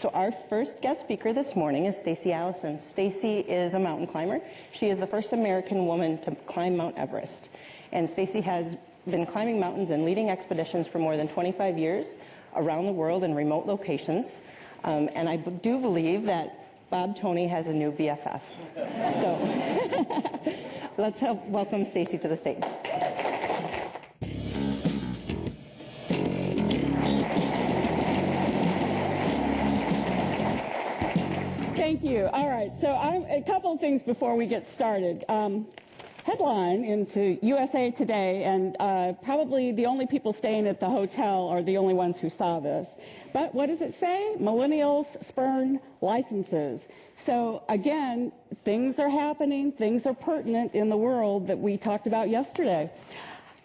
So our first guest speaker this morning is Stacy Allison. Stacy is a mountain climber. She is the first American woman to climb Mount Everest. And Stacy has been climbing mountains and leading expeditions for more than 25 years around the world in remote locations. And I do believe that Bob Tony has a new BFF. So let's help welcome Stacy to the stage. Thank you. All right, so a couple of things before we get started. Headline into USA Today, and probably the only people staying at the hotel are the only ones who saw this. But what does it say? Millennials spurn licenses. So again, things are happening, things are pertinent in the world that we talked about yesterday.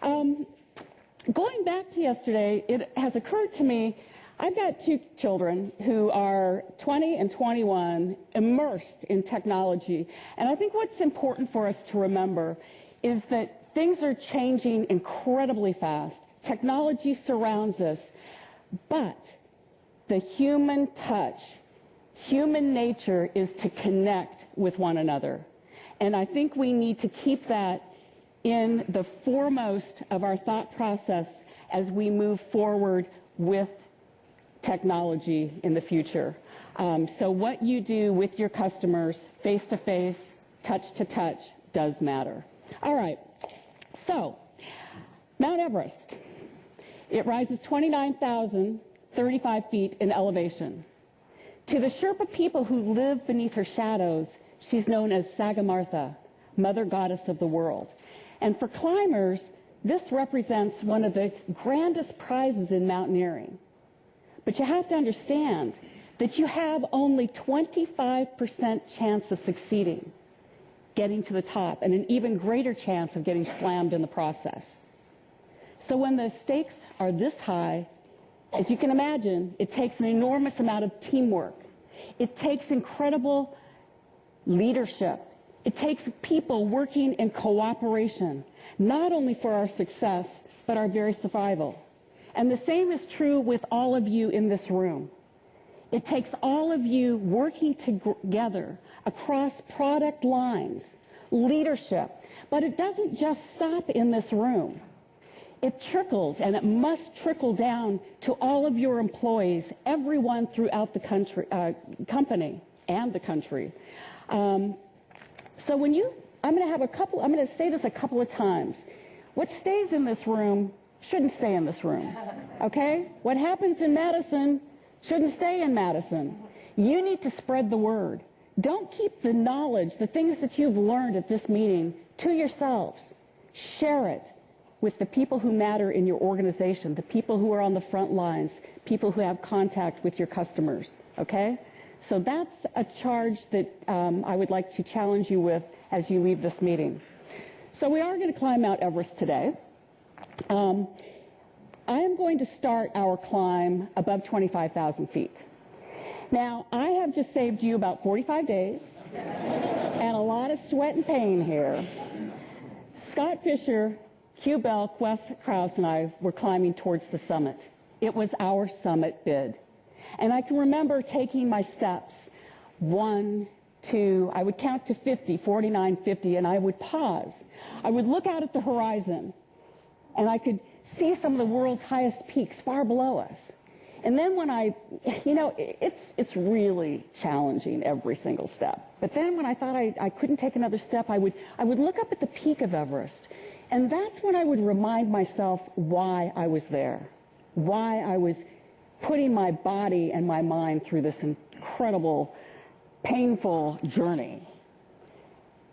Going back to yesterday, it has occurred to me, I've got two children who are 20 and 21, immersed in technology. And I think what's important for us to remember is that things are changing incredibly fast. Technology surrounds us, but the human touch, human nature is to connect with one another. And I think we need to keep that in the foremost of our thought process as we move forward with technology in the future. So what you do with your customers, face-to-face, touch-to-touch, does matter. All right, so Mount Everest. It rises 29,035 feet in elevation. To the Sherpa people who live beneath her shadows, she's known as Sagamartha, Mother Goddess of the world. And for climbers, this represents one of the grandest prizes in mountaineering. But you have to understand that you have only 25% chance of succeeding, getting to the top, and an even greater chance of getting slammed in the process. So when the stakes are this high, as you can imagine, it takes an enormous amount of teamwork. It takes incredible leadership. It takes people working in cooperation, not only for our success, but our very survival. And the same is true with all of you in this room. It takes all of you working together across product lines, leadership, but it doesn't just stop in this room. It trickles, and it must trickle down to all of your employees, everyone throughout the company and the country. So when I'm going to say this a couple of times. What stays in this room shouldn't stay in this room, okay? What happens in Madison shouldn't stay in Madison. You need to spread the word. Don't keep the knowledge, the things that you've learned at this meeting, to yourselves. Share it with the people who matter in your organization, the people who are on the front lines, people who have contact with your customers, okay? So that's a charge that I would like to challenge you with as you leave this meeting. So we are going to climb Mount Everest today. I am going to start our climb above 25,000 feet. Now, I have just saved you about 45 days and a lot of sweat and pain here. Scott Fisher, Hugh Bell, Wes Krause, and I were climbing towards the summit. It was our summit bid. And I can remember taking my steps, 1, 2, I would count to 50, 49, 50, and I would pause. I would look out at the horizon, and I could see some of the world's highest peaks far below us. And then when it's really challenging every single step. But then when I thought I couldn't take another step, I would look up at the peak of Everest. And that's when I would remind myself why I was there, why I was putting my body and my mind through this incredible, painful journey.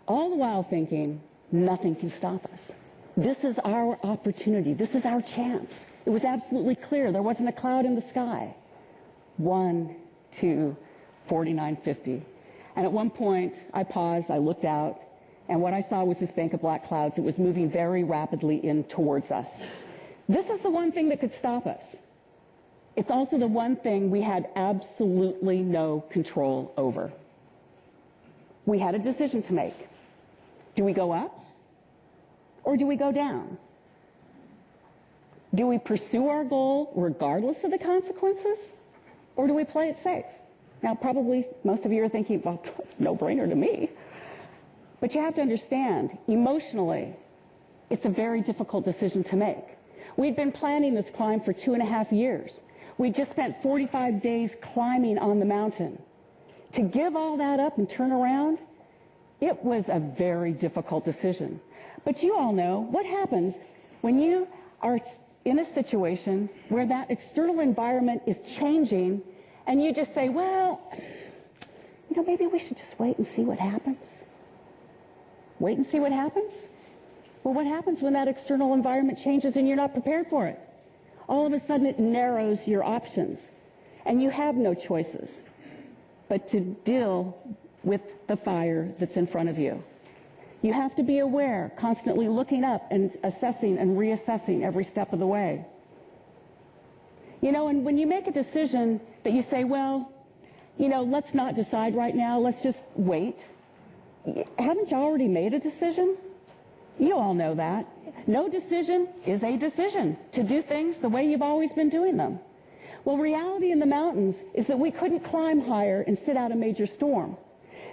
All the while thinking, nothing can stop us. This is our opportunity. This is our chance. It was absolutely clear. There wasn't a cloud in the sky. 1, 2, 49, 50. And at one point, I paused, I looked out, and what I saw was this bank of black clouds. It was moving very rapidly in towards us. This is the one thing that could stop us. It's also the one thing we had absolutely no control over. We had a decision to make. Do we go up? Or do we go down? Do we pursue our goal regardless of the consequences? Or do we play it safe? Now, probably most of you are thinking, well, no-brainer to me. But you have to understand, emotionally, it's a very difficult decision to make. We'd been planning this climb for 2.5 years. We just spent 45 days climbing on the mountain. To give all that up and turn around, it was a very difficult decision. But you all know what happens when you are in a situation where that external environment is changing and you just say, well, maybe we should just wait and see what happens. Wait and see what happens? Well, what happens when that external environment changes and you're not prepared for it? All of a sudden it narrows your options and you have no choices but to deal with the fire that's in front of you. You have to be aware, constantly looking up and assessing and reassessing every step of the way. And when you make a decision that you say, well, let's not decide right now, let's just wait. Haven't you already made a decision? You all know that. No decision is a decision to do things the way you've always been doing them. Well, reality in the mountains is that we couldn't climb higher and sit out a major storm.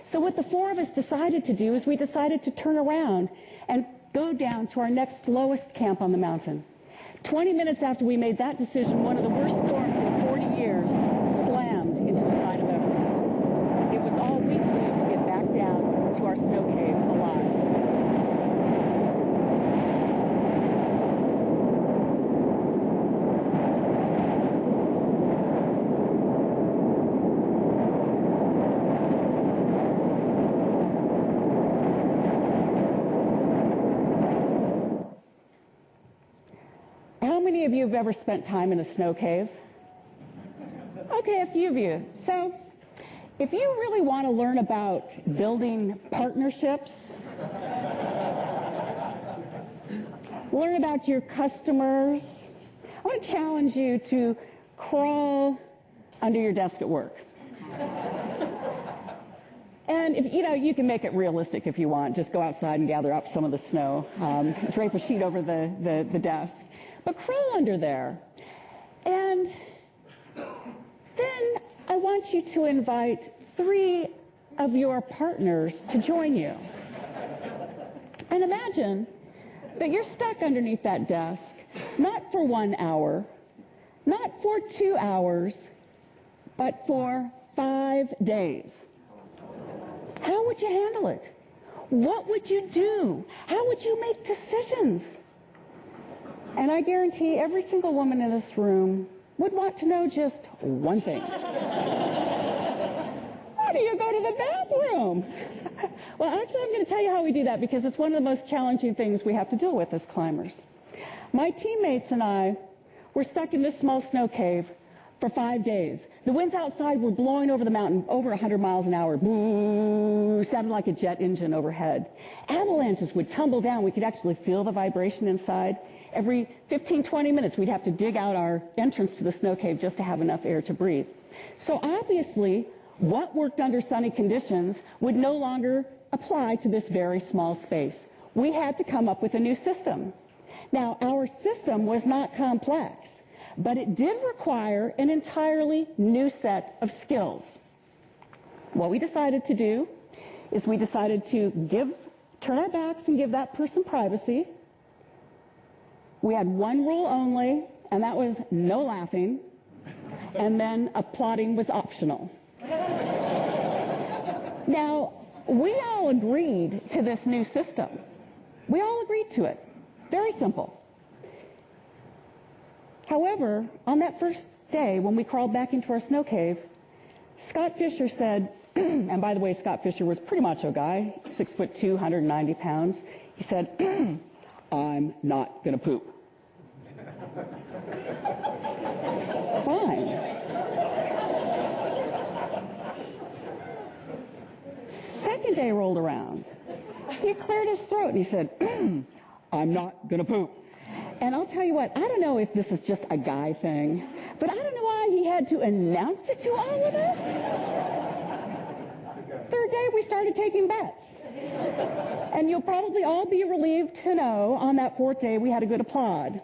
So what the 4 of us decided to do is we decided to turn around and go down to our next lowest camp on the mountain. 20 minutes after we made that decision, one of the worst storms in 40 years slammed into the side of Everest. It was all we could do to get back down to our snow cave alive. How many of you have ever spent time in a snow cave? Okay, a few of you. So, if you really want to learn about building partnerships, learn about your customers, I want to challenge you to crawl under your desk at work. And if you can make it realistic if you want. Just go outside and gather up some of the snow, drape a sheet over the desk. But crawl under there. And then I want you to invite 3 of your partners to join you. And imagine that you're stuck underneath that desk, not for 1 hour, not for 2 hours, but for 5 days. How would you handle it? What would you do? How would you make decisions? And I guarantee every single woman in this room would want to know just one thing. How do you go to the bathroom? Well, actually, I'm going to tell you how we do that because it's one of the most challenging things we have to deal with as climbers. My teammates and I were stuck in this small snow cave for 5 days. The winds outside were blowing over the mountain over 100 miles an hour. Boo, sounded like a jet engine overhead. Avalanches would tumble down. We could actually feel the vibration inside. Every 15, 20 minutes, we'd have to dig out our entrance to the snow cave just to have enough air to breathe. So obviously, what worked under sunny conditions would no longer apply to this very small space. We had to come up with a new system. Now, our system was not complex, but it did require an entirely new set of skills. What we decided to do is we decided to turn our backs and give that person privacy. We had one rule only, and that was no laughing, and then applauding was optional. Now, we all agreed to this new system. We all agreed to it. Very simple. However, on that first day, when we crawled back into our snow cave, Scott Fisher said, and by the way, Scott Fisher was a pretty macho guy, 6'2", 190 pounds. He said, I'm not going to poop. Fine. Second day rolled around. He cleared his throat and he said, I'm not going to poop. And I'll tell you what, I don't know if this is just a guy thing, but I don't know why he had to announce it to all of us. Third day, we started taking bets. And you'll probably all be relieved to know on that 4th day we had a good applaud.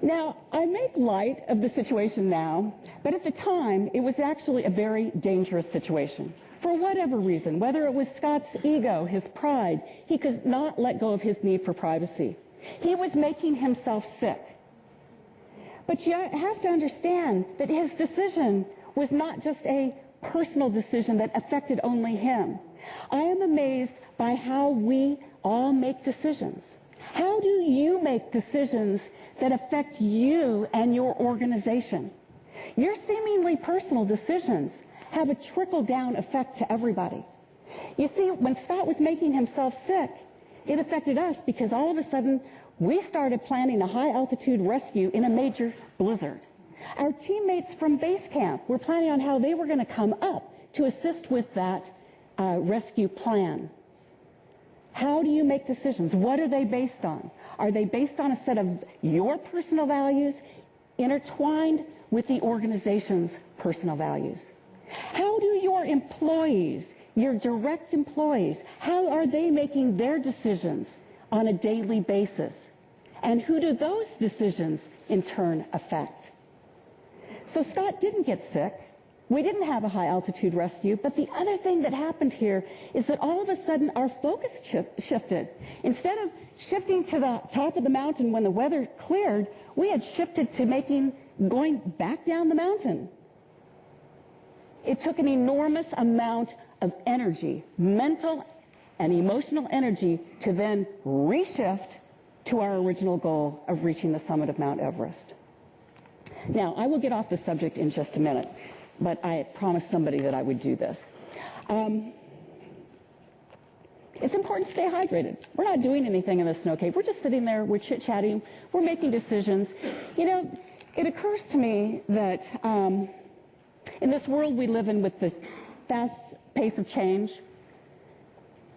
Now, I make light of the situation now, but at the time, it was actually a very dangerous situation. For whatever reason, whether it was Scott's ego, his pride, he could not let go of his need for privacy. He was making himself sick. But you have to understand that his decision was not just a personal decision that affected only him. I am amazed by how we all make decisions. How do you make decisions that affect you and your organization? Your seemingly personal decisions have a trickle-down effect to everybody. You see, when Scott was making himself sick, it affected us because all of a sudden we started planning a high-altitude rescue in a major blizzard. Our teammates from base camp were planning on how they were going to come up to assist with that rescue plan. How do you make decisions? What are they based on? Are they based on a set of your personal values intertwined with the organization's personal values? How do your employees, your direct employees, how are they making their decisions on a daily basis? And who do those decisions in turn affect? So Scott didn't get sick. We didn't have a high-altitude rescue, but the other thing that happened here is that all of a sudden our focus shifted. Instead of shifting to the top of the mountain when the weather cleared, we had shifted to going back down the mountain. It took an enormous amount of energy, mental and emotional energy, to then reshift to our original goal of reaching the summit of Mount Everest. Now, I will get off the subject in just a minute, but I promised somebody that I would do this. It's important to stay hydrated. We're not doing anything in the snow cave. We're just sitting there, we're chit-chatting, we're making decisions. You know, it occurs to me that in this world we live in with the fast pace of change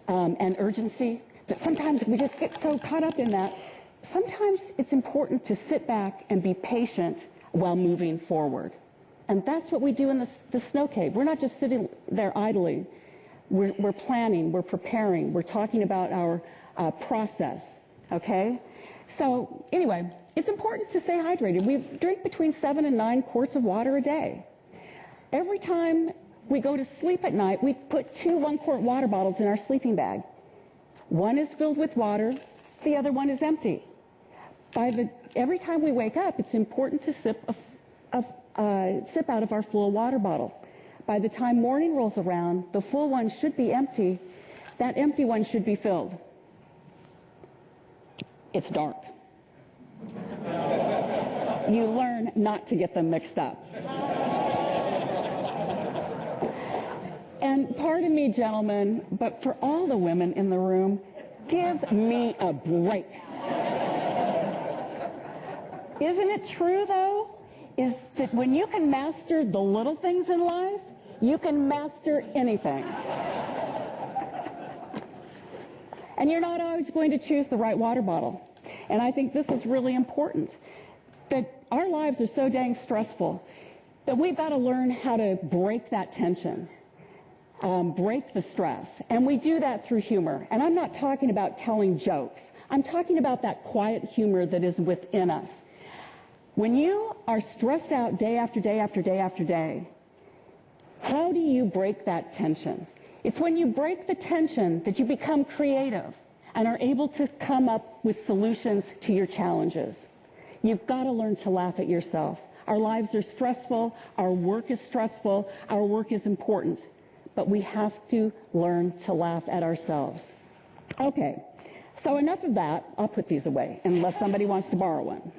and urgency, that sometimes we just get so caught up in that. Sometimes it's important to sit back and be patient while moving forward. And that's what we do in the snow cave. We're not just sitting there idly. We're planning, we're preparing, we're talking about our process, okay? So anyway, it's important to stay hydrated. We drink between 7 and 9 quarts of water a day. Every time we go to sleep at night, we put 2 one-quart water bottles in our sleeping bag. One is filled with water, the other one is empty. Every time we wake up, it's important to sip out of our full water bottle. By the time morning rolls around, the full one should be empty. That empty one should be filled. It's dark. You learn not to get them mixed up. And pardon me, gentlemen, but for all the women in the room, give me a break. Isn't it true, though, is that when you can master the little things in life, you can master anything. And you're not always going to choose the right water bottle. And I think this is really important, that our lives are so dang stressful that we've got to learn how to break that tension, break the stress. And we do that through humor. And I'm not talking about telling jokes. I'm talking about that quiet humor that is within us. When you are stressed out day after day after day after day, how do you break that tension? It's when you break the tension that you become creative and are able to come up with solutions to your challenges. You've got to learn to laugh at yourself. Our lives are stressful. Our work is stressful. Our work is important. But we have to learn to laugh at ourselves. Okay, so enough of that. I'll put these away unless somebody wants to borrow one.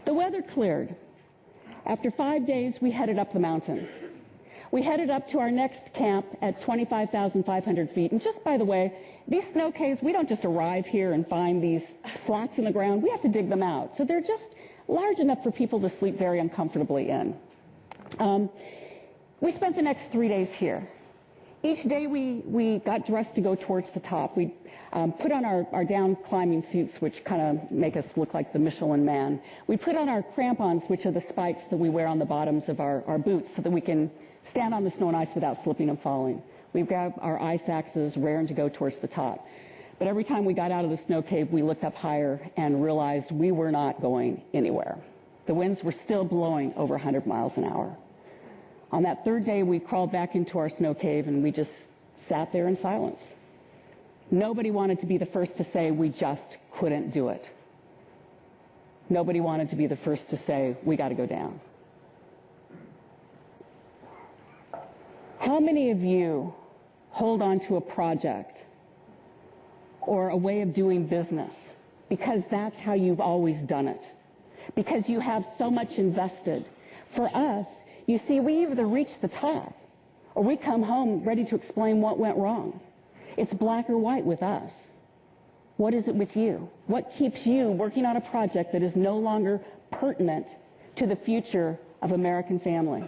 The weather cleared. After 5 days, we headed up the mountain. We headed up to our next camp at 25,500 feet. And just by the way, these snow caves, we don't just arrive here and find these slots in the ground. We have to dig them out. So they're just large enough for people to sleep very uncomfortably in. We spent the next 3 days here. Each day we got dressed to go towards the top. We put on our down climbing suits, which kind of make us look like the Michelin Man. We put on our crampons, which are the spikes that we wear on the bottoms of our boots so that we can stand on the snow and ice without slipping and falling. We've got our ice axes raring to go towards the top. But every time we got out of the snow cave, we looked up higher and realized we were not going anywhere. The winds were still blowing over 100 miles an hour. On that third day, we crawled back into our snow cave and we just sat there in silence. Nobody wanted to be the first to say we just couldn't do it. Nobody wanted to be the first to say we got to go down. How many of you hold on to a project or a way of doing business because that's how you've always done it? Because you have so much invested. For us, you see, we either reach the top or we come home ready to explain what went wrong. It's black or white with us. What is it with you? What keeps you working on a project that is no longer pertinent to the future of American family?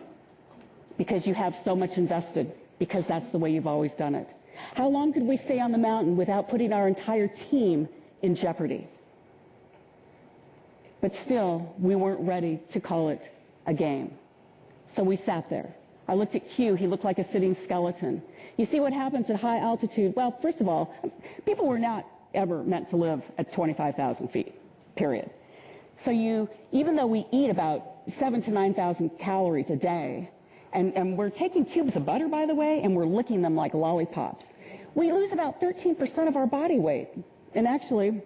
Because you have so much invested, because that's the way you've always done it. How long could we stay on the mountain without putting our entire team in jeopardy? But still, we weren't ready to call it a game. So we sat there. I looked at Q. He looked like a sitting skeleton. You see what happens at high altitude? Well, first of all, people were not ever meant to live at 25,000 feet, period. So even though we eat about 7,000 to 9,000 calories a day, and we're taking cubes of butter, by the way, and we're licking them like lollipops, we lose about 13% of our body weight. And actually,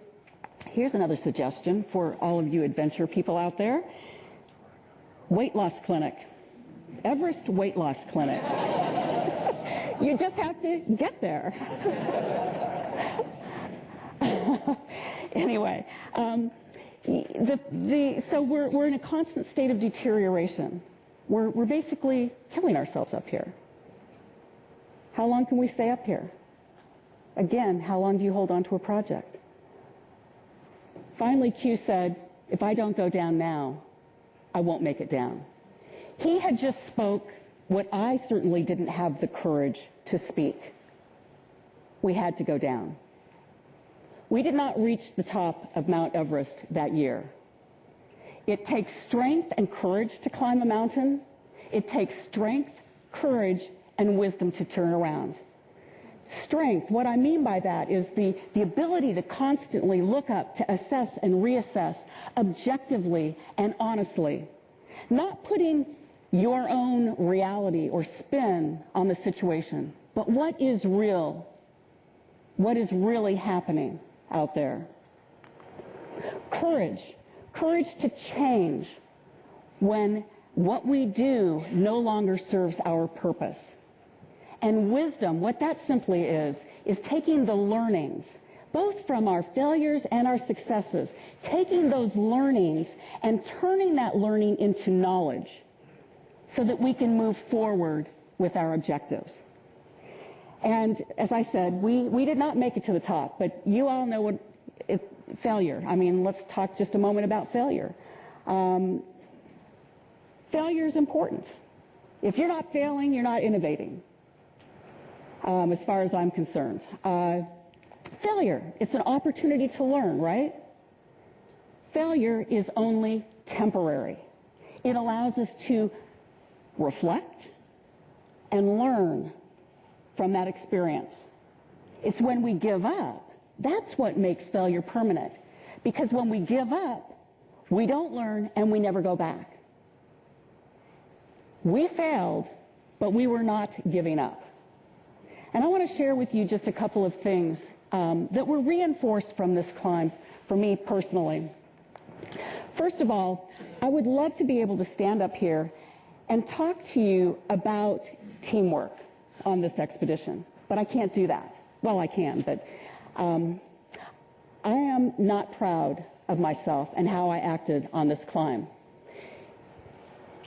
here's another suggestion for all of you adventure people out there. Weight loss clinic. Everest Weight Loss Clinic. You just have to get there. Anyway, so we're in a constant state of deterioration. We're basically killing ourselves up here. How long can we stay up here? Again, how long do you hold on to a project? Finally, Q said, if I don't go down now, I won't make it down. He had just spoke what I certainly didn't have the courage to speak. We had to go down. We did not reach the top of Mount Everest that year. It takes strength and courage to climb a mountain. It takes strength, courage, and wisdom to turn around. Strength, what I mean by that is the ability to constantly look up, to assess and reassess objectively and honestly. Not putting your own reality or spin on the situation, but what is real? What is really happening out there? Courage. Courage to change when what we do no longer serves our purpose. And wisdom, what that simply is taking the learnings, both from our failures and our successes, taking those learnings and turning that learning into knowledge so that we can move forward with our objectives. And as I said, we did not make it to the top, but you all know what failure. I mean, let's talk just a moment about failure. Failure is important. If you're not failing, you're not innovating, as far as I'm concerned. Failure, it's an opportunity to learn, right? Failure is only temporary. It allows us to reflect and learn from that experience. It's when we give up, that's what makes failure permanent. Because when we give up, we don't learn and we never go back. We failed, but we were not giving up. And I want to share with you just a couple of things that were reinforced from this climb for me personally. First of all, I would love to be able to stand up here and talk to you about teamwork on this expedition, but I can't do that. Well, I can, but I am not proud of myself and how I acted on this climb.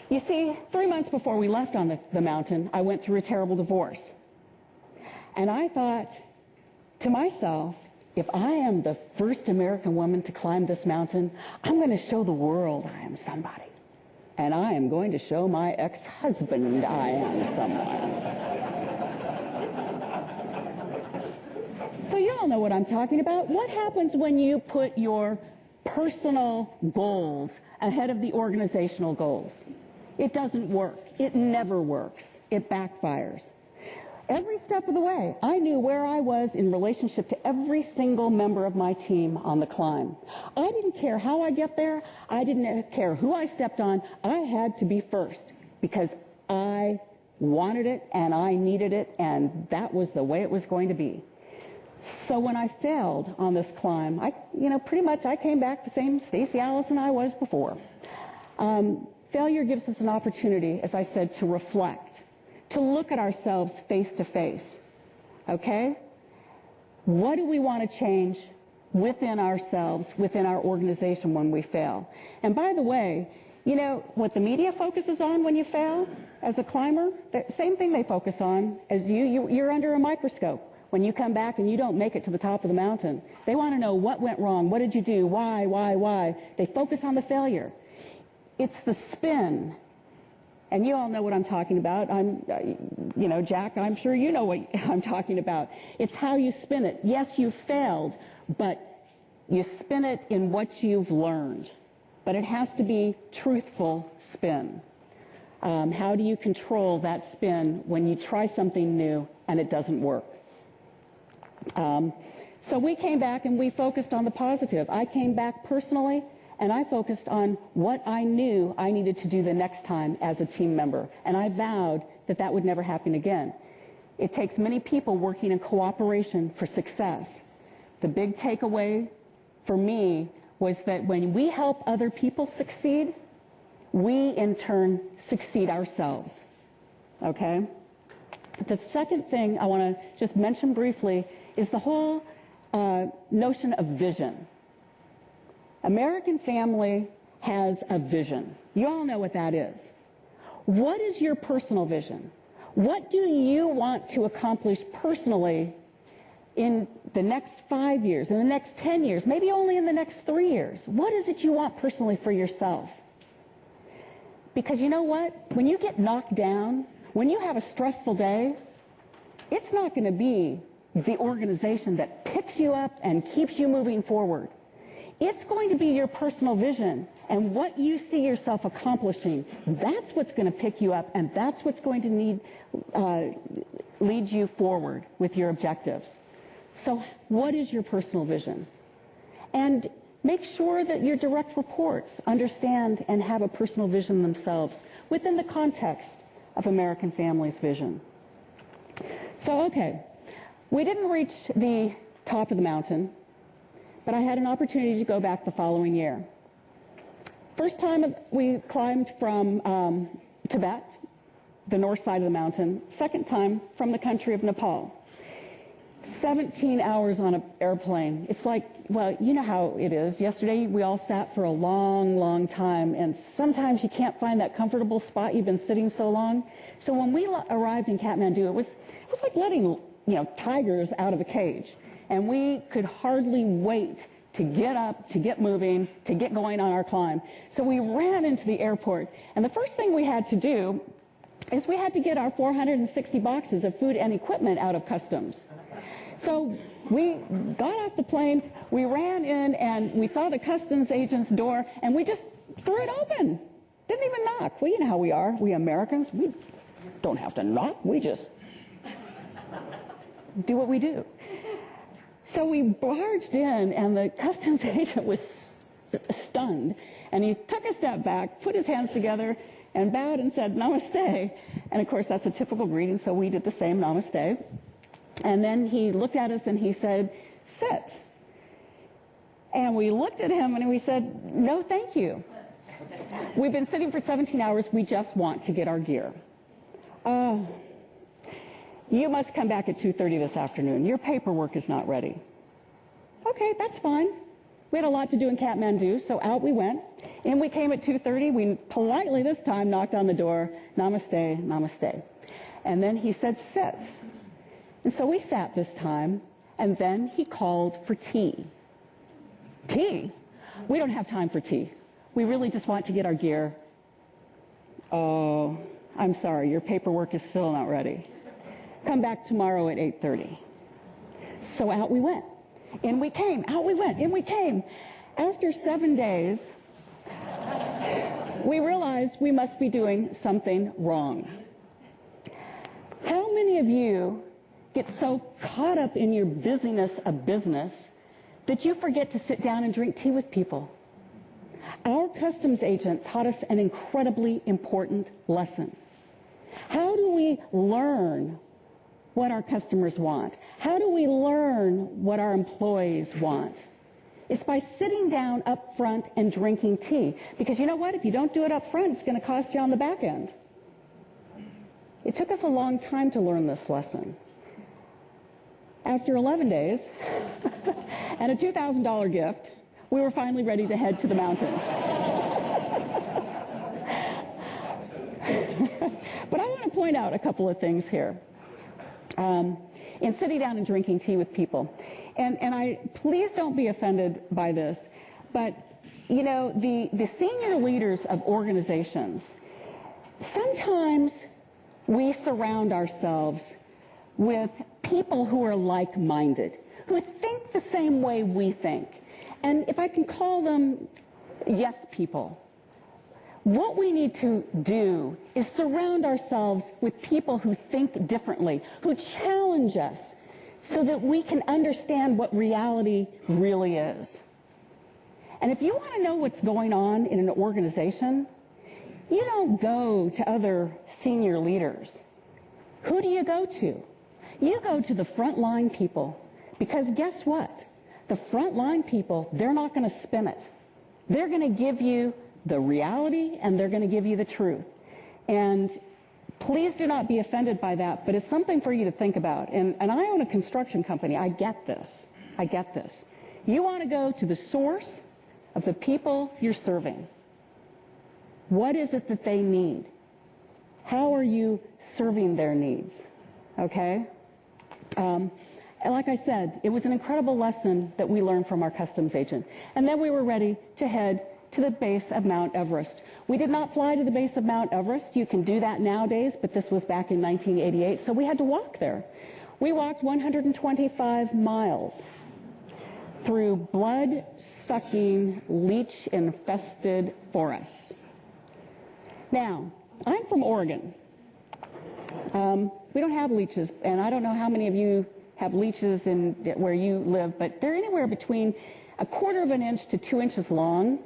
You see, 3 months before we left on the mountain, I went through a terrible divorce. And I thought to myself, if I am the first American woman to climb this mountain, I'm going to show the world I am somebody. And I am going to show my ex-husband I am someone. So you all know what I'm talking about. What happens when you put your personal goals ahead of the organizational goals? It doesn't work. It never works. It backfires. Every step of the way, I knew where I was in relationship to every single member of my team on the climb. I didn't care how I get there. I didn't care who I stepped on. I had to be first because I wanted it and I needed it, and that was the way it was going to be. So when I failed on this climb, pretty much I came back the same Stacy Allison I was before. Failure gives us an opportunity, as I said, to reflect, to look at ourselves face to face, okay? What do we want to change within ourselves, within our organization when we fail? And by the way, you know what the media focuses on when you fail as a climber? The same thing they focus on as you're under a microscope when you come back and you don't make it to the top of the mountain. They want to know what went wrong, what did you do, why? They focus on the failure. It's the spin. And you all know what I'm talking about. Jack, I'm sure you know what I'm talking about. It's how you spin it. Yes, you failed, but you spin it in what you've learned. But it has to be truthful spin. How do you control that spin when you try something new and it doesn't work? So we came back and we focused on the positive. I came back personally, and I focused on what I knew I needed to do the next time as a team member. And I vowed that that would never happen again. It takes many people working in cooperation for success. The big takeaway for me was that when we help other people succeed, we in turn succeed ourselves. Okay? The second thing I want to just mention briefly is the whole notion of vision. American Family has a vision. You all know what that is. What is your personal vision? What do you want to accomplish personally in the next 5 years, in the next 10 years, maybe only in the next 3 years? What is it you want personally for yourself? Because you know what? When you get knocked down, when you have a stressful day, it's not going to be the organization that picks you up and keeps you moving forward. It's going to be your personal vision and what you see yourself accomplishing. That's what's going to pick you up, and that's what's going to lead you forward with your objectives. So what is your personal vision? And make sure that your direct reports understand and have a personal vision themselves within the context of American Family's vision. So, okay, we didn't reach the top of the mountain, but I had an opportunity to go back the following year. First time we climbed from Tibet, the north side of the mountain. Second time from the country of Nepal. 17 hours on an airplane. It's like, well, you know how it is. Yesterday we all sat for a long, long time, and sometimes you can't find that comfortable spot you've been sitting so long. So when we arrived in Kathmandu, it was like letting, tigers out of a cage. And we could hardly wait to get up, to get moving, to get going on our climb. So we ran into the airport, and the first thing we had to do is we had to get our 460 boxes of food and equipment out of customs. So we got off the plane, we ran in, and we saw the customs agent's door, and we just threw it open. Didn't even knock. Well, you know how we are. We Americans, we don't have to knock. We just do what we do. So we barged in, and the customs agent was stunned, and he took a step back, put his hands together, and bowed and said, "Namaste." And of course, that's a typical greeting, so we did the same, "Namaste." And then he looked at us and he said, "Sit." And we looked at him and we said, "No, thank you. We've been sitting for 17 hours. We just want to get our gear." "You must come back at 2:30 this afternoon. Your paperwork is not ready." Okay, that's fine. We had a lot to do in Kathmandu, so out we went. In we came at 2:30. We politely this time knocked on the door, "Namaste, namaste." And then he said, "Sit." And so we sat this time, and then he called for tea. Tea? We don't have time for tea. We really just want to get our gear. "Oh, I'm sorry, your paperwork is still not ready. Come back tomorrow at 8:30. So out we went. In we came. Out we went. In we came. After 7 days, we realized we must be doing something wrong. How many of you get so caught up in your busyness of business that you forget to sit down and drink tea with people? Our customs agent taught us an incredibly important lesson. How do we learn what our customers want? How do we learn what our employees want? It's by sitting down up front and drinking tea. Because you know what? If you don't do it up front, it's going to cost you on the back end. It took us a long time to learn this lesson. After 11 days and a $2,000 gift, we were finally ready to head to the mountain. But I want to point out a couple of things here. In sitting down and drinking tea with people. And please don't be offended by this, but, you know, the senior leaders of organizations, sometimes we surround ourselves with people who are like-minded, who think the same way we think. And if I can call them yes people, what we need to do is surround ourselves with people who think differently, who challenge us, so that we can understand what reality really is. And if you want to know what's going on in an organization, you don't go to other senior leaders. Who do you go to? You go to the frontline people, because guess what? The frontline people, they're not going to spin it. They're going to give you the reality, and they're going to give you the truth. And please do not be offended by that, but it's something for you to think about. And I own a construction company. I get this. I get this. You want to go to the source of the people you're serving. What is it that they need? How are you serving their needs? Okay? And like I said, it was an incredible lesson that we learned from our customs agent. And then we were ready to head to the base of Mount Everest. We did not fly to the base of Mount Everest. You can do that nowadays, but this was back in 1988, so we had to walk there. We walked 125 miles through blood-sucking, leech-infested forests. Now, I'm from Oregon. We don't have leeches, and I don't know how many of you have leeches in where you live, but they're anywhere between 1/4 of an inch to 2 inches long,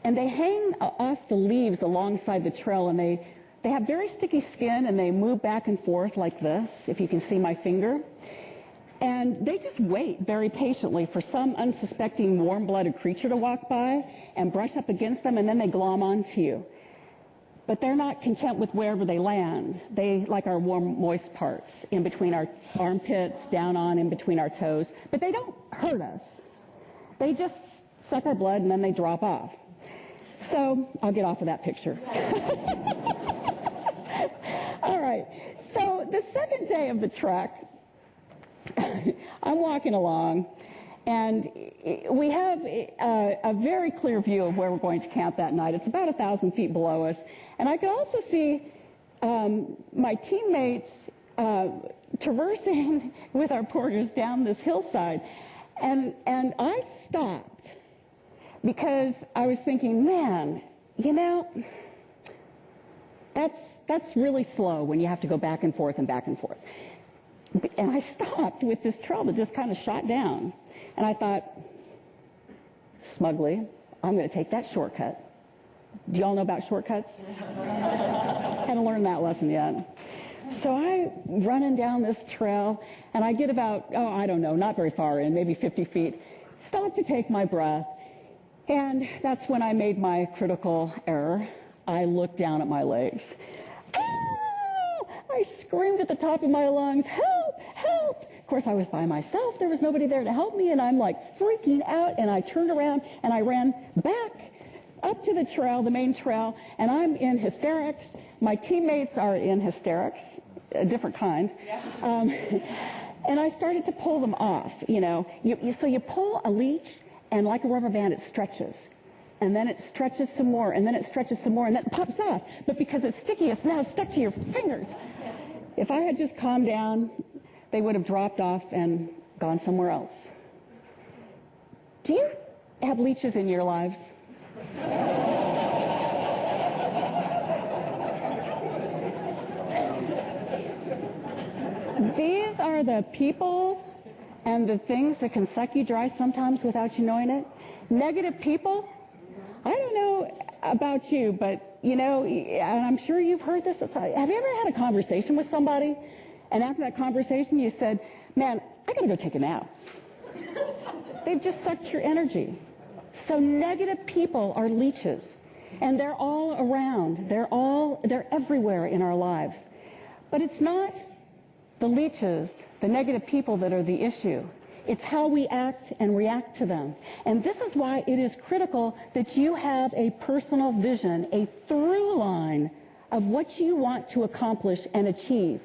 and they hang off the leaves alongside the trail, and they have very sticky skin, and they move back and forth like this, if you can see my finger. And they just wait very patiently for some unsuspecting warm-blooded creature to walk by and brush up against them, and then they glom onto you. But they're not content with wherever they land. They like our warm, moist parts, in between our armpits, down on, in between our toes. But they don't hurt us. They just suck our blood, and then they drop off. So I'll get off of that picture. All right. So the second day of the trek, I'm walking along, and we have a very clear view of where we're going to camp that night. It's about 1,000 feet below us. And I could also see my teammates traversing with our porters down this hillside. And I stopped because I was thinking, man, you know, that's really slow when you have to go back and forth and back and forth. And I stopped with this trail that just kind of shot down. And I thought, smugly, I'm going to take that shortcut. Do you all know about shortcuts? Haven't learned that lesson yet. So I'm running down this trail, and I get about, I don't know, not very far in, maybe 50 feet, stop to take my breath. And that's when I made my critical error. I looked down at my legs. I screamed at the top of my lungs, help, help. Of course, I was by myself. There was nobody there to help me, and I'm like freaking out, and I turned around, and I ran back up to the trail, the main trail, and I'm in hysterics. My teammates are in hysterics, a different kind. And I started to pull them off, you know. So you pull a leech, and like a rubber band, it stretches. And then it stretches some more, and then it stretches some more, and then it pops off. But because it's sticky, it's now stuck to your fingers. If I had just calmed down, they would have dropped off and gone somewhere else. Do you have leeches in your lives? are the people and the things that can suck you dry sometimes without you knowing it. Negative people, I don't know about you, but you know, and I'm sure you've heard this. Have you ever had a conversation with somebody, and after that conversation you said, man, I gotta go take a nap? They've just sucked your energy. So negative people are leeches, and they're all around. They're everywhere in our lives. But it's not the leeches, the negative people, that are the issue. It's how we act and react to them. And this is why it is critical that you have a personal vision, a through line of what you want to accomplish and achieve.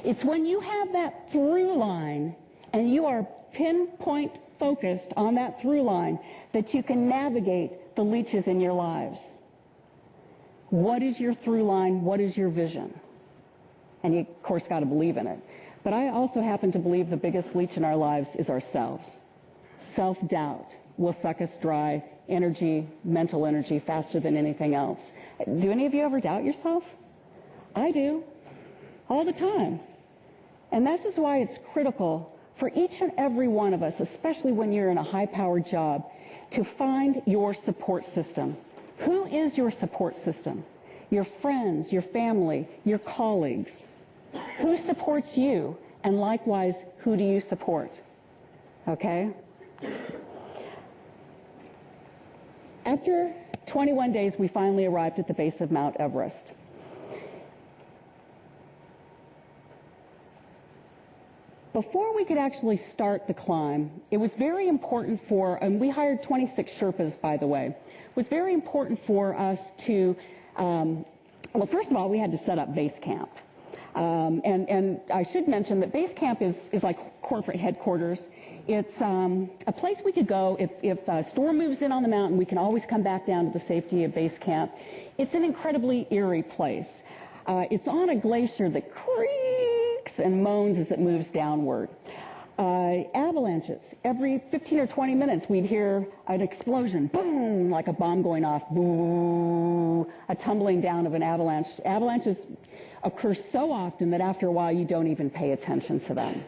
It's when you have that through line and you are pinpoint focused on that through line that you can navigate the leeches in your lives. What is your through line? What is your vision? And you, of course, got to believe in it. But I also happen to believe the biggest leech in our lives is ourselves. Self-doubt will suck us dry, energy, mental energy, faster than anything else. Do any of you ever doubt yourself? I do, all the time. And this is why it's critical for each and every one of us, especially when you're in a high-powered job, to find your support system. Who is your support system? Your friends, your family, your colleagues. Who supports you? And likewise, who do you support? Okay? After 21 days, we finally arrived at the base of Mount Everest. Before we could actually start the climb, it was very important and we hired 26 Sherpas, by the way. It was very important for us to, well, first of all, we had to set up base camp. And I should mention that base camp is like corporate headquarters. It's a place we could go if a storm moves in on the mountain. We can always come back down to the safety of base camp. It's an incredibly eerie place. It's on a glacier that creaks and moans as it moves downward. Avalanches. Every 15 or 20 minutes, we'd hear an explosion, boom, like a bomb going off, boo, a tumbling down of an avalanche. Avalanches occur so often that after a while you don't even pay attention to them.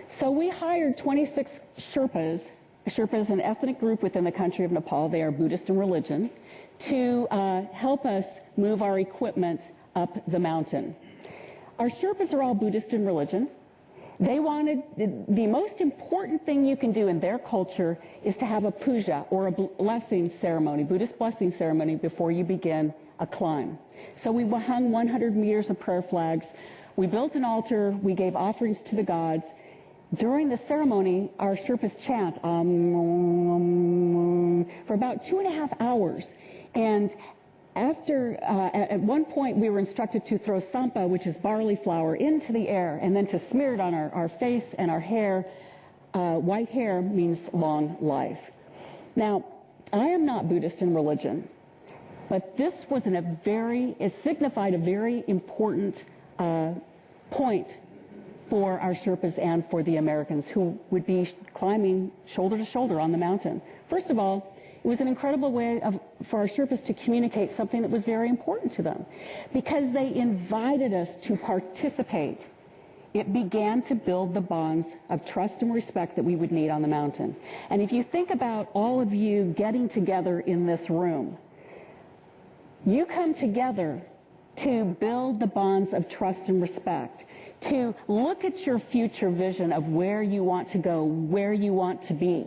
So we hired 26 Sherpas. Sherpa is an ethnic group within the country of Nepal. They are Buddhist in religion, to help us move our equipment up the mountain. Our Sherpas are all Buddhist in religion. They wanted, the most important thing you can do in their culture is to have a puja, or a blessing ceremony, Buddhist blessing ceremony, before you begin a climb. So we hung 100 meters of prayer flags. We built an altar. We gave offerings to the gods. During the ceremony, our Sherpas chant for about 2.5 hours. And after, at one point, we were instructed to throw sampa, which is barley flour, into the air, and then to smear it on our face and our hair. White hair means long life. Now, I am not Buddhist in religion, but this was it signified a very important point for our Sherpas and for the Americans who would be climbing shoulder to shoulder on the mountain. First of all, it was an incredible way for our Sherpas to communicate something that was very important to them, because they invited us to participate. It began to build the bonds of trust and respect that we would need on the mountain. And if you think about all of you getting together in this room, you come together to build the bonds of trust and respect, to look at your future vision of where you want to go, where you want to be.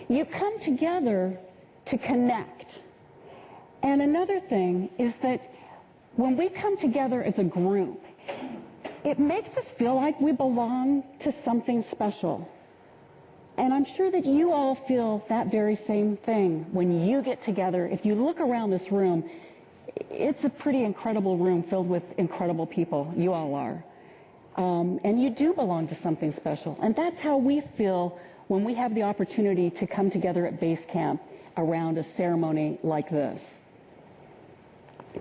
You come together to connect. And another thing is that when we come together as a group, it makes us feel like we belong to something special. And I'm sure that you all feel that very same thing when you get together. If you look around this room, it's a pretty incredible room filled with incredible people. You all are. And you do belong to something special. And that's how we feel when we have the opportunity to come together at base camp around a ceremony like this.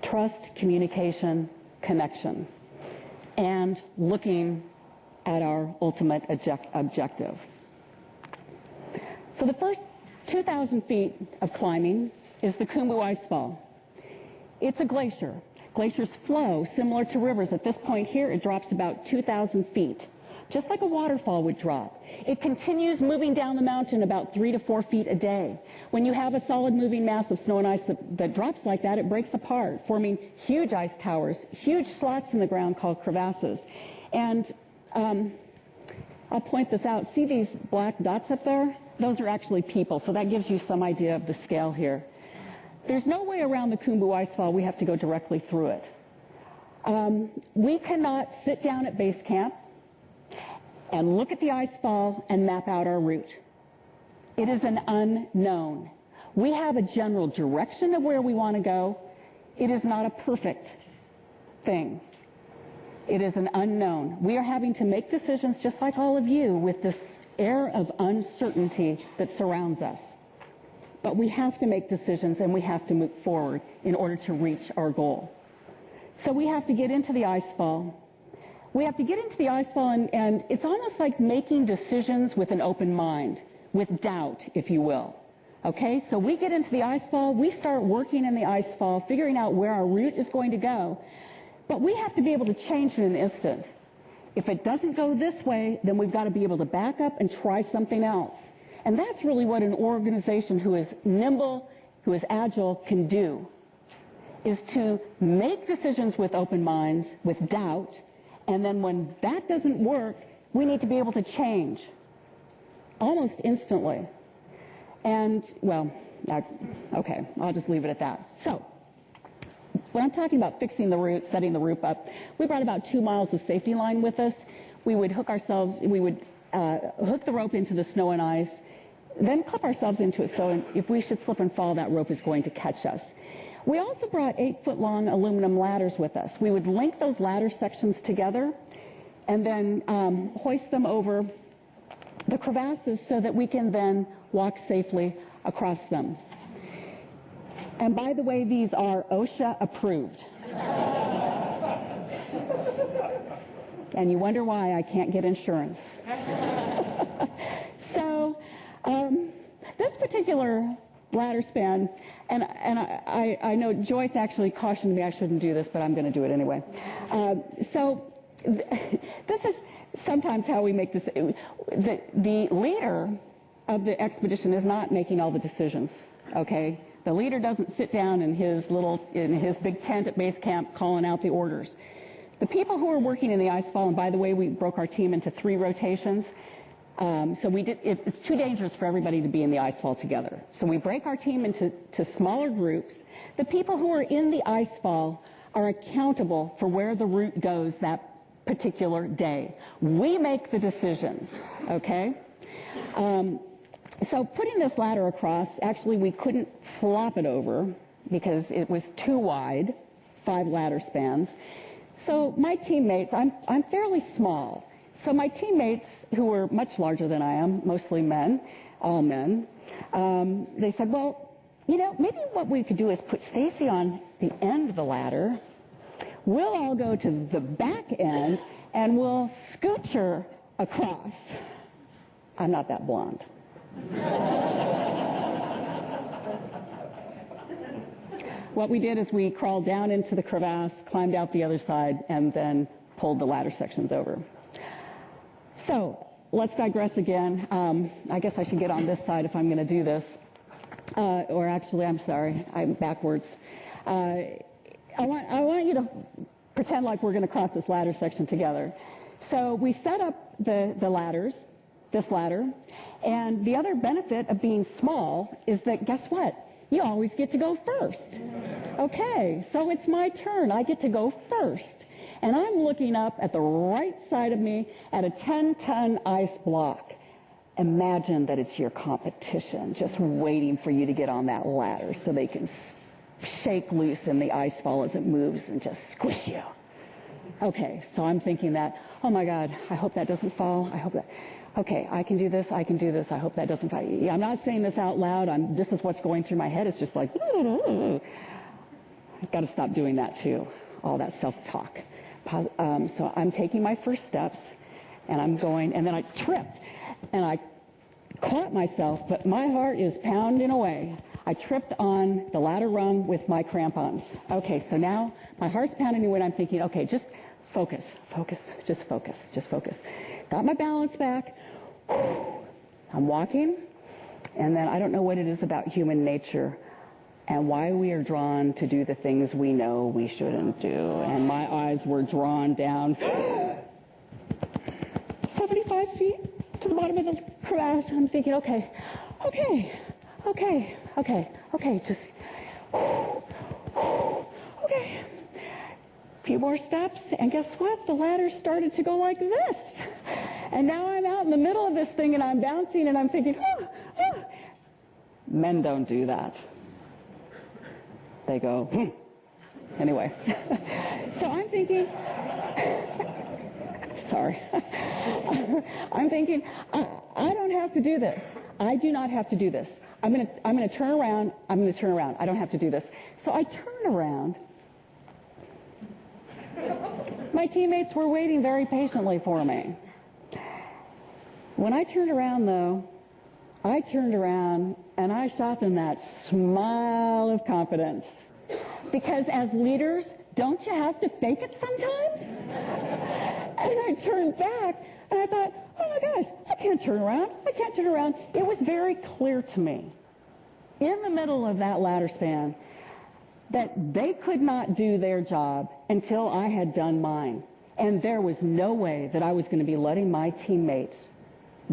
Trust, communication, connection, and looking at our ultimate objective. So the first 2,000 feet of climbing is the Khumbu Ice Fall. It's a glacier. Glaciers flow similar to rivers. At this point here, it drops about 2,000 feet. just like a waterfall would drop. It continues moving down the mountain about 3 to 4 feet a day. When you have a solid moving mass of snow and ice that drops like that, it breaks apart, forming huge ice towers, huge slots in the ground called crevasses. And I'll point this out. See these black dots up there? Those are actually people, so that gives you some idea of the scale here. There's no way around the Khumbu Icefall. We have to go directly through it. We cannot sit down at base camp and look at the icefall and map out our route. It is an unknown. We have a general direction of where we want to go. It is not a perfect thing. It is an unknown. We are having to make decisions just like all of you with this air of uncertainty that surrounds us. But we have to make decisions and we have to move forward in order to reach our goal. So we have to get into the icefall. We have to get into the icefall, and it's almost like making decisions with an open mind, with doubt, if you will. Okay, so we get into the icefall, we start working in the icefall, figuring out where our route is going to go, but we have to be able to change in an instant. If it doesn't go this way, then we've got to be able to back up and try something else. And that's really what an organization who is nimble, who is agile, can do, is to make decisions with open minds, with doubt, and then when that doesn't work, we need to be able to change almost instantly. And, well, okay, I'll just leave it at that. So, when I'm talking about fixing the route, setting the route up, we brought about 2 miles of safety line with us. We would hook the rope into the snow and ice, then clip ourselves into it so if we should slip and fall, that rope is going to catch us. We also brought 8-foot-long aluminum ladders with us. We would link those ladder sections together and then hoist them over the crevasses so that we can then walk safely across them. And by the way, these are OSHA approved. And you wonder why I can't get insurance. So this particular ladder span, and I know Joyce actually cautioned me I shouldn't do this, but I'm going to do it anyway. This is sometimes how we make decisions. The leader of the expedition is not making all the decisions, okay? The leader doesn't sit down in his big tent at base camp calling out the orders. The people who are working in the icefall, and by the way, we broke our team into 3 rotations. It's too dangerous for everybody to be in the icefall together. So we break our team into smaller groups. The people who are in the icefall are accountable for where the route goes that particular day. We make the decisions, okay? So putting this ladder across, actually we couldn't flop it over because it was too wide, 5 ladder spans. So my teammates, I'm fairly small. So my teammates, who were much larger than I am, mostly men, all men, they said, well, you know, maybe what we could do is put Stacy on the end of the ladder. We'll all go to the back end, and we'll scooch her across. I'm not that blonde. What we did is we crawled down into the crevasse, climbed out the other side, and then pulled the ladder sections over. So let's digress again. I guess I should get on this side if I'm going to do this. Or actually, I'm sorry, I'm backwards. I want you to pretend like we're going to cross this ladder section together. So we set up the ladders, this ladder, and the other benefit of being small is that, guess what? You always get to go first. Okay, so it's my turn. I get to go first. And I'm looking up at the right side of me at a 10-ton ice block. Imagine that it's your competition just waiting for you to get on that ladder so they can shake loose in the ice fall as it moves and just squish you. Okay, so I'm thinking that, oh my God, I hope that doesn't fall. I hope that, okay, I can do this, I can do this, I hope that doesn't fall. Yeah, I'm not saying this out loud. This is what's going through my head. It's just like, I've got to stop doing that too, all that self-talk. So I'm taking my first steps, and I'm going, and then I tripped, and I caught myself, but my heart is pounding away. I tripped on the ladder rung with my crampons. Okay, so now my heart's pounding away, and I'm thinking, okay, just focus, just focus. got my balance back. I'm walking, and then I don't know what it is about human nature and why we are drawn to do the things we know we shouldn't do. And my eyes were drawn down 75 feet to the bottom of the crevasse. I'm thinking, okay, just, okay. A few more steps, and guess what? The ladder started to go like this. And now I'm out in the middle of this thing, and I'm bouncing, and I'm thinking, Men don't do that. They go, Anyway. So I'm thinking, sorry. I'm thinking, I don't have to do this. I do not have to do this. I'm going to turn around. I'm going to turn around. I don't have to do this. So I turn around. My teammates were waiting very patiently for me. When I turned around, though, I turned around and I shot them that smile of confidence. Because as leaders, don't you have to fake it sometimes? And I turned back and I thought, oh my gosh, I can't turn around. I can't turn around. It was very clear to me in the middle of that ladder span that they could not do their job until I had done mine. And there was no way that I was going to be letting my teammates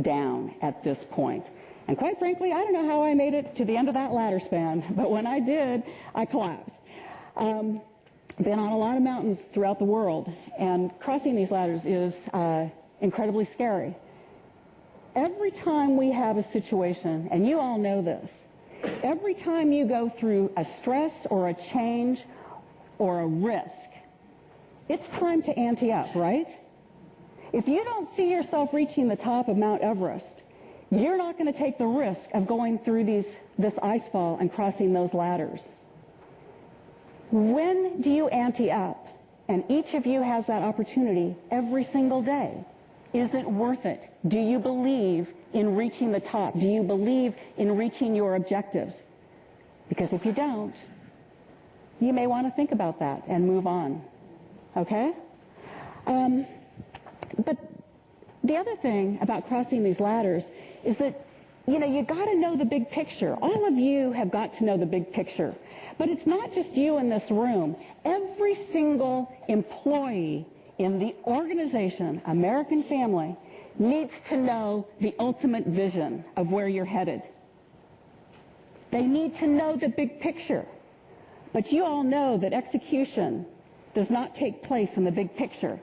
down at this point. And quite frankly, I don't know how I made it to the end of that ladder span, but when I did, I collapsed. Been on a lot of mountains throughout the world, and crossing these ladders is incredibly scary. Every time we have a situation, and you all know this, every time you go through a stress or a change or a risk, it's time to ante up, right? If you don't see yourself reaching the top of Mount Everest, you're not going to take the risk of going through this ice fall and crossing those ladders. When do you ante up? And each of you has that opportunity every single day. Is it worth it? Do you believe in reaching the top? Do you believe in reaching your objectives? Because if you don't, you may want to think about that and move on. Okay? But the other thing about crossing these ladders is that, you got to know the big picture. All of you have got to know the big picture. But it's not just you in this room. Every single employee in the organization, American Family, needs to know the ultimate vision of where you're headed. They need to know the big picture. But you all know that execution does not take place in the big picture.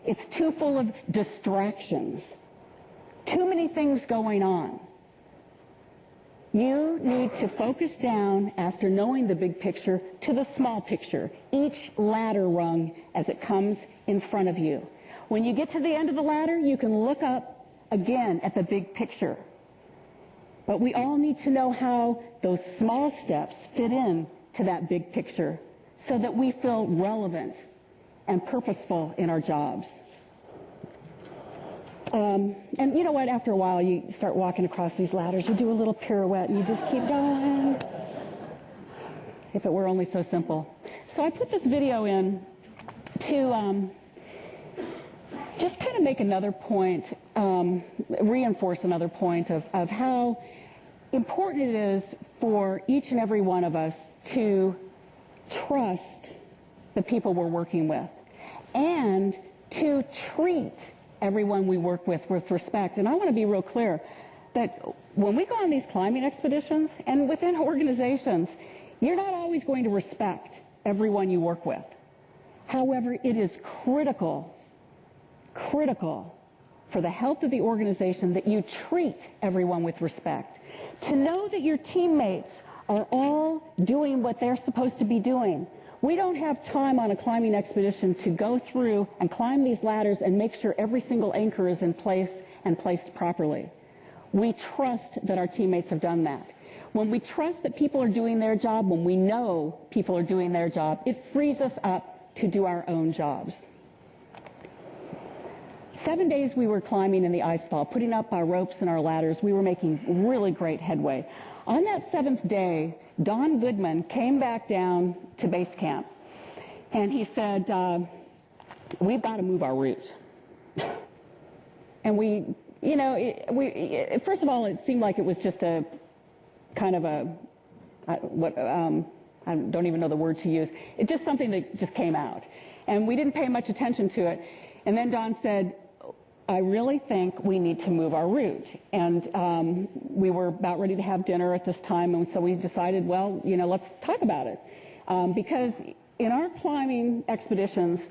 It's too full of distractions. Too many things going on. You need to focus down after knowing the big picture to the small picture, each ladder rung as it comes in front of you. When you get to the end of the ladder, you can look up again at the big picture. But we all need to know how those small steps fit in to that big picture so that we feel relevant and purposeful in our jobs. And you know what? After a while, you start walking across these ladders. You do a little pirouette, and you just keep going. If it were only so simple. So I put this video in to just kind of make another point, reinforce another point of how important it is for each and every one of us to trust the people we're working with and to treat everyone we work with respect. And I want to be real clear that when we go on these climbing expeditions and within organizations, you're not always going to respect everyone you work with. However, it is critical for the health of the organization that you treat everyone with respect. To know that your teammates are all doing what they're supposed to be doing. We don't have time on a climbing expedition to go through and climb these ladders and make sure every single anchor is in place and placed properly. We trust that our teammates have done that. When we trust that people are doing their job, when we know people are doing their job, it frees us up to do our own jobs. 7 days we were climbing in the ice fall, putting up our ropes and our ladders. We were making really great headway. On that 7th day, Don Goodman came back down to base camp, and he said, we've got to move our route. And first of all, it seemed like it was just a kind of I don't even know the word to use. It's just something that just came out. And we didn't pay much attention to it. And then Don said, I really think we need to move our route. And we were about ready to have dinner at this time, and so we decided, well, let's talk about it. Because in our climbing expeditions,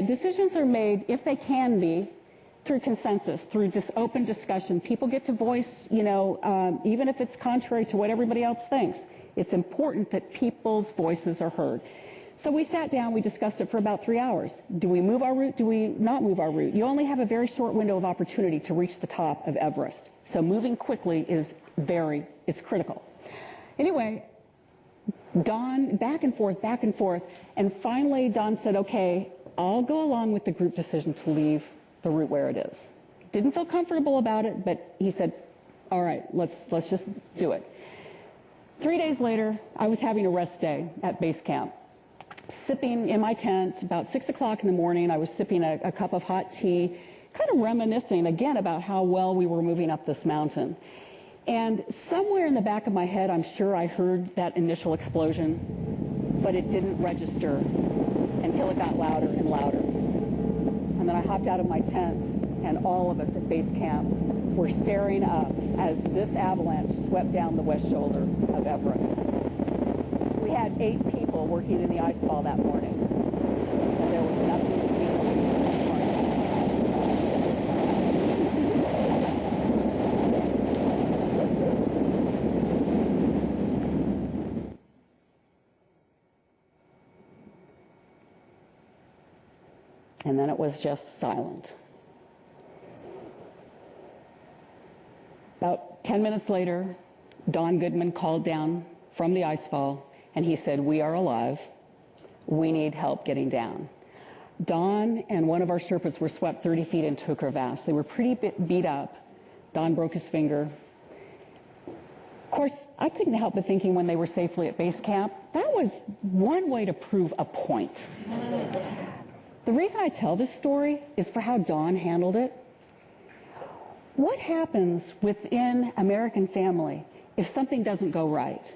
decisions are made, if they can be, through consensus, through just open discussion. People get to voice, even if it's contrary to what everybody else thinks. It's important that people's voices are heard. So we sat down, we discussed it for about 3 hours. Do we move our route? Do we not move our route? You only have a very short window of opportunity to reach the top of Everest. So moving quickly is it's critical. Anyway, Don, back and forth, and finally Don said, okay, I'll go along with the group decision to leave the route where it is. Didn't feel comfortable about it, but he said, all right, let's just do it. 3 days later, I was having a rest day at base camp. Sipping in my tent, about 6 o'clock in the morning, I was sipping a cup of hot tea, kind of reminiscing again about how well we were moving up this mountain. And somewhere in the back of my head, I'm sure I heard that initial explosion, but it didn't register until it got louder and louder. And then I hopped out of my tent, and all of us at base camp were staring up as this avalanche swept down the west shoulder of Everest. We had 8 people working in the icefall that morning, and there was nothing to be done. And then it was just silent. About 10 minutes later, Don Goodman called down from the icefall, and he said, we are alive. We need help getting down. Don and one of our Sherpas were swept 30 feet into a crevasse. They were pretty beat up. Don broke his finger. Of course, I couldn't help but thinking when they were safely at base camp, that was one way to prove a point. The reason I tell this story is for how Don handled it. What happens within American family if something doesn't go right?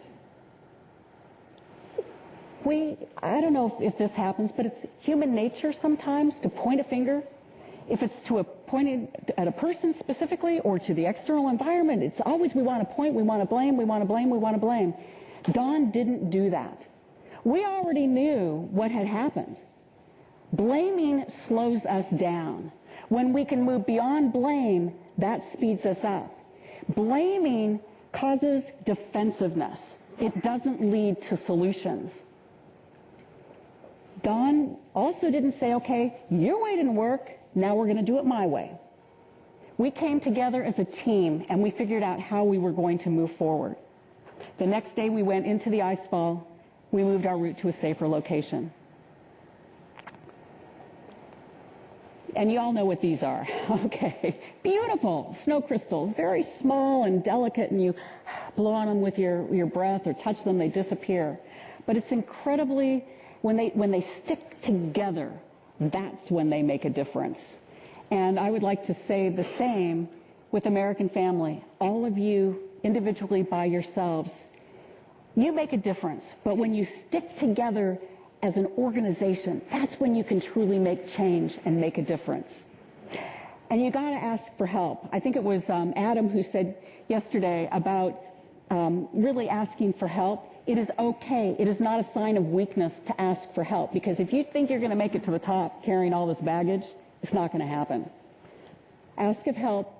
I don't know if this happens, but it's human nature sometimes to point a finger. If it's pointed at a person specifically or to the external environment, it's always we want to point, we want to blame, we want to blame, we want to blame. Don didn't do that. We already knew what had happened. Blaming slows us down. When we can move beyond blame, that speeds us up. Blaming causes defensiveness. It doesn't lead to solutions. Don also didn't say, okay, your way didn't work, now we're going to do it my way. We came together as a team, and we figured out how we were going to move forward. The next day we went into the icefall. We moved our route to a safer location. And you all know what these are. Okay. Beautiful snow crystals, very small and delicate, and you blow on them with your breath or touch them, they disappear. But it's incredibly, when they stick together, that's when they make a difference. And I would like to say the same with American Family. All of you, individually by yourselves, you make a difference. But when you stick together as an organization, that's when you can truly make change and make a difference. And you got to ask for help. I think it was Adam who said yesterday about really asking for help. It is okay. It is not a sign of weakness to ask for help, because if you think you're going to make it to the top carrying all this baggage, it's not going to happen. Ask of help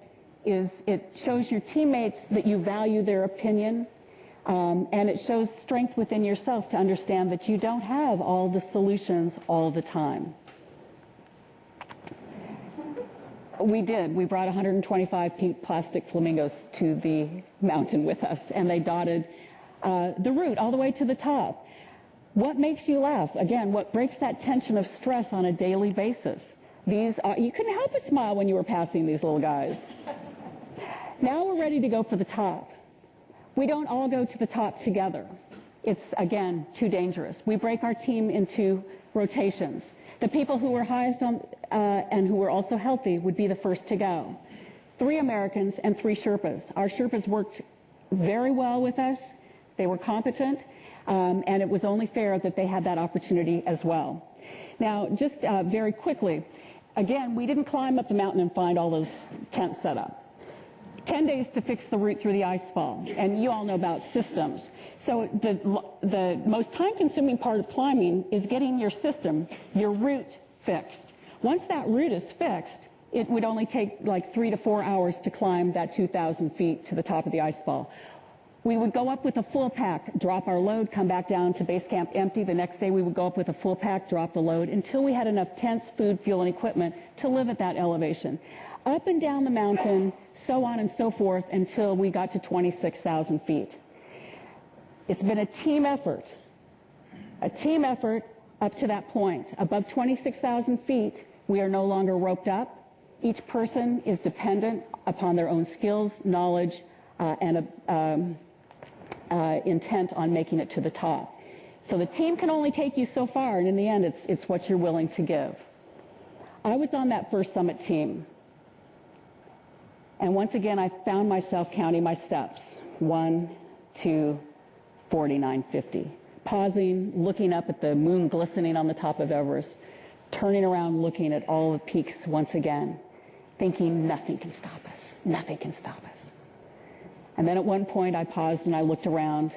it shows your teammates that you value their opinion. And it shows strength within yourself to understand that you don't have all the solutions all the time. We did. We brought 125 pink plastic flamingos to the mountain with us, and they dotted the route all the way to the top. What makes you laugh? Again, what breaks that tension of stress on a daily basis? You couldn't help but smile when you were passing these little guys. Now we're ready to go for the top. We don't all go to the top together. It's, again, too dangerous. We break our team into rotations. The people who were highest on, and who were also healthy would be the first to go. 3 Americans and 3 Sherpas. Our Sherpas worked very well with us. They were competent, and it was only fair that they had that opportunity as well. Now, just very quickly, again, we didn't climb up the mountain and find all those tents set up. 10 days to fix the route through the ice fall, and you all know about systems. So the most time-consuming part of climbing is getting your system, your route, fixed. Once that route is fixed, it would only take like 3 to 4 hours to climb that 2,000 feet to the top of the ice fall. We would go up with a full pack, drop our load, come back down to base camp empty. The next day we would go up with a full pack, drop the load, until we had enough tents, food, fuel, and equipment to live at that elevation. Up and down the mountain, so on and so forth, until we got to 26,000 feet. It's been a team effort up to that point. Above 26,000 feet, we are no longer roped up. Each person is dependent upon their own skills, knowledge, and intent on making it to the top. So the team can only take you so far, and in the end, it's what you're willing to give. I was on that first summit team. And once again, I found myself counting my steps. 1, 2, 49, 50. Pausing, looking up at the moon glistening on the top of Everest, turning around, looking at all the peaks once again, thinking nothing can stop us, nothing can stop us. And then at one point I paused and I looked around,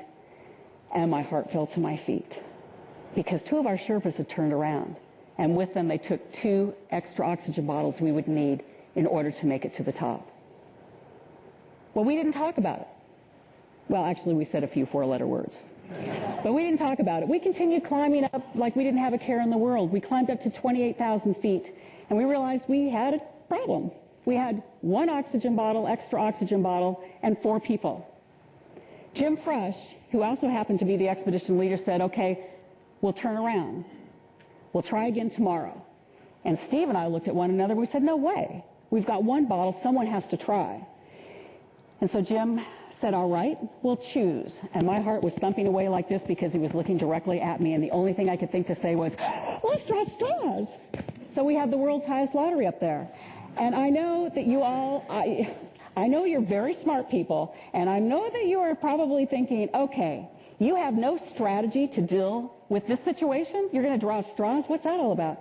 and my heart fell to my feet, because 2 of our Sherpas had turned around, and with them they took 2 extra oxygen bottles we would need in order to make it to the top. Well, we didn't talk about it. Well, actually, we said a few 4-letter words. But we didn't talk about it. We continued climbing up like we didn't have a care in the world. We climbed up to 28,000 feet, and we realized we had a problem. We had 1 oxygen bottle, extra oxygen bottle, and 4 people. Jim Fresh, who also happened to be the expedition leader, said, okay, we'll turn around. We'll try again tomorrow. And Steve and I looked at one another. We said, no way. We've got 1 bottle. Someone has to try. And so Jim said, all right, we'll choose. And my heart was thumping away like this because he was looking directly at me, and the only thing I could think to say was, let's draw straws. So we had the world's highest lottery up there. And I know that you all, I know you're very smart people, and I know that you are probably thinking, okay, you have no strategy to deal with this situation? You're going to draw straws? What's that all about?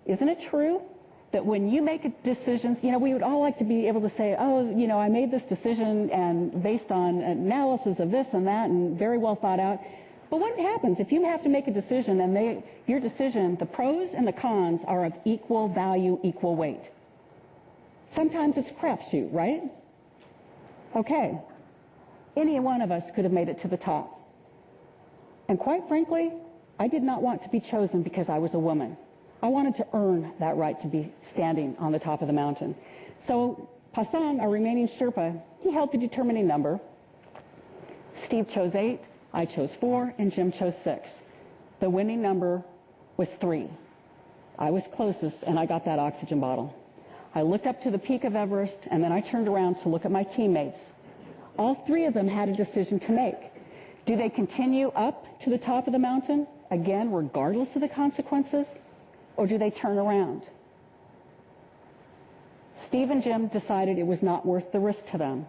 Isn't it true that when you make decisions, we would all like to be able to say, oh, I made this decision and based on analysis of this and that and very well thought out. But what happens if you have to make a decision and your decision, the pros and the cons are of equal value, equal weight? Sometimes it's a crapshoot, right? Okay. Any one of us could have made it to the top. And quite frankly, I did not want to be chosen because I was a woman. I wanted to earn that right to be standing on the top of the mountain. So Pasang, our remaining Sherpa, he held the determining number. Steve chose 8, I chose 4, and Jim chose 6. The winning number was 3. I was closest, and I got that oxygen bottle. I looked up to the peak of Everest, and then I turned around to look at my teammates. All 3 of them had a decision to make. Do they continue up to the top of the mountain, again, regardless of the consequences? Or do they turn around? Steve and Jim decided it was not worth the risk to them.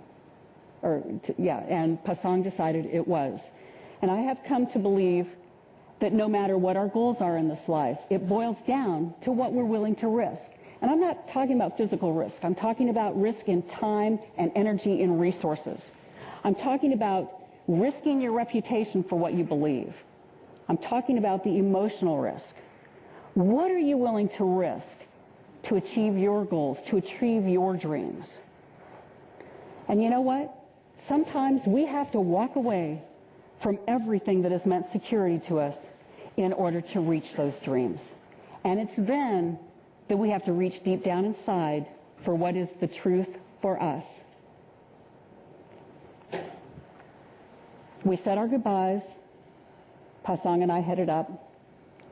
And Pasang decided it was. And I have come to believe that no matter what our goals are in this life, it boils down to what we're willing to risk. And I'm not talking about physical risk. I'm talking about risk in time and energy and resources. I'm talking about risking your reputation for what you believe. I'm talking about the emotional risk. What are you willing to risk to achieve your goals, to achieve your dreams? And you know what? Sometimes we have to walk away from everything that has meant security to us in order to reach those dreams. And it's then that we have to reach deep down inside for what is the truth for us. We said our goodbyes. Pasang and I headed up.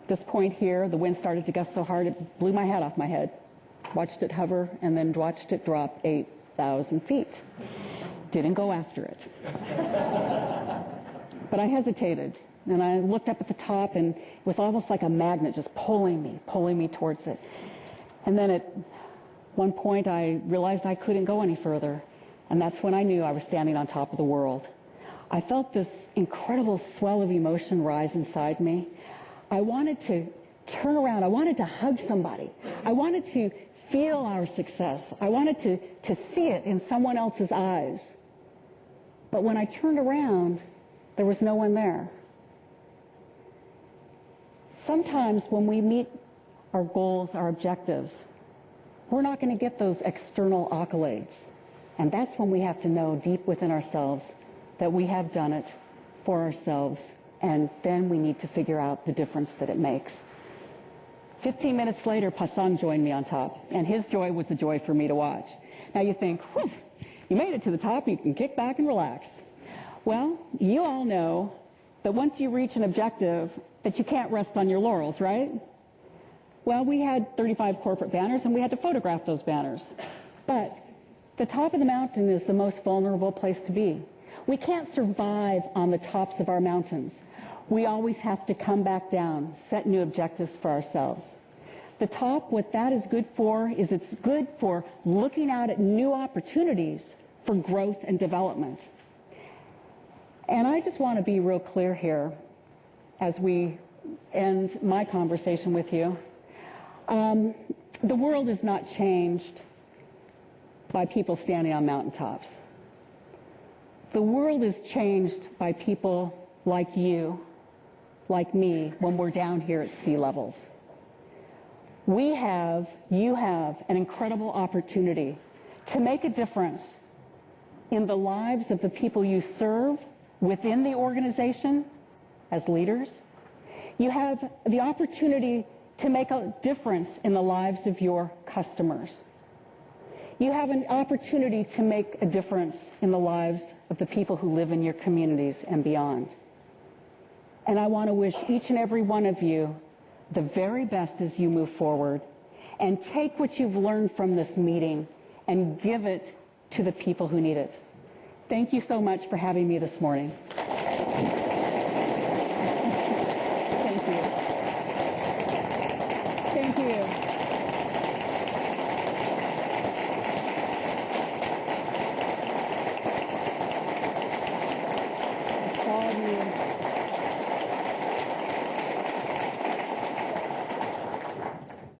This point here, the wind started to gust so hard it blew my hat off my head. Watched it hover and then watched it drop 8,000 feet. Didn't go after it. But I hesitated. And I looked up at the top, and it was almost like a magnet just pulling me towards it. And then at one point, I realized I couldn't go any further. And that's when I knew I was standing on top of the world. I felt this incredible swell of emotion rise inside me. I wanted to turn around. I wanted to hug somebody. I wanted to feel our success. I wanted to see it in someone else's eyes. But when I turned around, there was no one there. Sometimes when we meet our goals, our objectives, we're not going to get those external accolades. And that's when we have to know deep within ourselves that we have done it for ourselves, and then we need to figure out the difference that it makes. 15 minutes later, Passan joined me on top, and his joy was a joy for me to watch. Now you think, whew, you made it to the top, you can kick back and relax. Well, you all know that once you reach an objective, that you can't rest on your laurels, right? Well, we had 35 corporate banners, and we had to photograph those banners. But the top of the mountain is the most vulnerable place to be. We can't survive on the tops of our mountains. We always have to come back down, set new objectives for ourselves. The top, what that is good for, is it's good for looking out at new opportunities for growth and development. And I just want to be real clear here as we end my conversation with you. The world is not changed by people standing on mountaintops. The world is changed by people like you, like me, when we're down here at sea levels. You have an incredible opportunity to make a difference in the lives of the people you serve within the organization as leaders. You have the opportunity to make a difference in the lives of your customers. You have an opportunity to make a difference in the lives of the people who live in your communities and beyond. And I want to wish each and every one of you the very best as you move forward, and take what you've learned from this meeting and give it to the people who need it. Thank you so much for having me this morning. Thank you. Thank you.